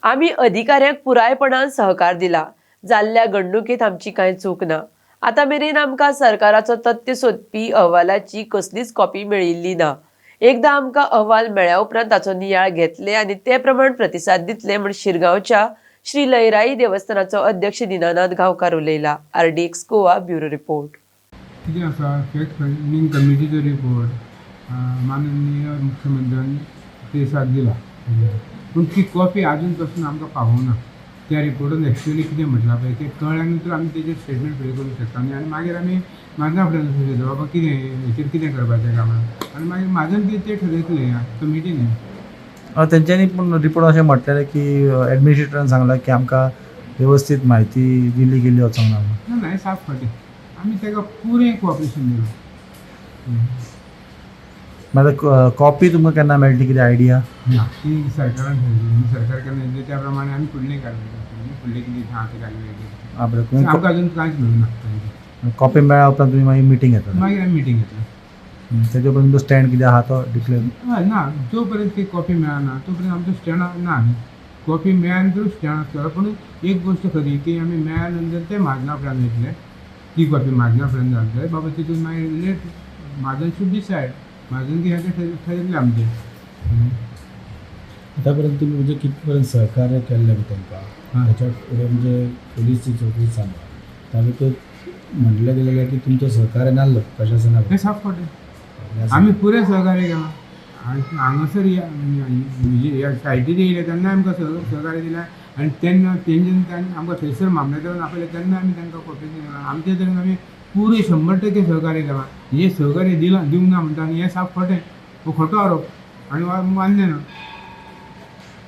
आम्ही अधिकाऱ्यांक पुरायपणान सहकार दिला. जाल्ल्या घडणुकेत आमची कांय चूक ना. आता मेरेन आमकां सरकाराचो तथ्य सोदपी अहवालाची कसलीच कॉपी मेळिल्ली ना. एकदां आमकां अहवाल मेळ्ळ्या उपरांत ताचो नियाळ घेतले आनी ते प्रमाण प्रतिसाद दितले म्हूण शिरगांवच्या श्री लयराई देवस्थानाचो अध्यक्ष दिनानाथ गांवकार उलयला. RDX Goa bureau report. कितें आसा फॅक्ट फायंडींग कमिटीचो रिपोर्ट माननीय मुख्यमंत्र्यांनी प्रेसाक दिला, पूण ती कॉपी आजून पासून आमकां पावूंक ना. त्या रिपोर्टान एक्चुअली कितें म्हटलां पळय तें कळ्ळ्या नंतर आमी तेजेर स्टेटमेंट फुडें करूंक शकता आनी मागीर आमी म्हाज्या फुड्यान सुचयता बाबा कितें हेचेर कितें करपाचें कामां आनी मागीर म्हाजन तें ठरयतलें कमिटीन. तेंच्यांनी पूण रिपोर्ट अशें म्हटलेलें की एडमिनिस्ट्रेटरान सांगलां की आमकां वेवस्थीत म्हायती दिली गेली वचोंक ना म्हणून. ना हें साफ फाटीं आमी ताका पुरें कॉपरेशन दिलां. मागीर कॉपी तुमकां केन्ना मेळटली कितें आयडिया? ना ती सरकारान ठरयली. सरकार केन्ना दिली त्या प्रमाणे आमी फुडलें कारवाय करतलीं. फुडलें कितें आहा तें कारवाय करतलीं. आमकां अजून कांयच मेळूंक ना. कॉपी मेळ्ळ्या उपरांत तुमी मागीर मिटींग घेतली. मागीर आमी मिटींग घेतली. तेजे उपरांत तुमचो स्टँड कितें आहा तो डिक्लेअर? ना जो पर्यंत ती कॉपी मेळना तो पर्यंत आमचो स्टँड ना. कॉपी मेळ्ळ्या नंतर स्टँड आसतलो. पूण एक गोश्ट खरी की आमी मेळ्ळ्या नंतर ते म्हाजना फुड्यान वयतले. ती कॉपी म्हाजना फुड्यान घालतले. बाबा तितून मागीर लेट म्हाजन शूड डिसायड. म्हाजन कितें तें ठरयतलें आमचें. आतां पर्यंत तुमी म्हणजे कित पर्यंत सहकार्य केल्लें तांकां ताच्या फुडें म्हणजे पोलीसची चौकशी सांगला त्या भितर म्हटलें गेलेलें की तुमचो सहकार्य नासलो प्रशासनाक. तें साफ फाटीं आमी पुरें सहकार्य केलां. हांगासर ह्या सायटीर येयले तेन्ना आमकां सहकार्य दिलें आनी तेन्ना तेंच्यान आमकां थंयसर मामलेदारान आपयलें तेन्ना आमी तांकां कॉपी दिलां. आमचे तरेन आमी पुरे 100% सहकार्य केलां. हे सहकार्य दिवंक ना म्हणटा आनी हें साफ खोटें, हो खोटो आरोप आनी मान्य ना.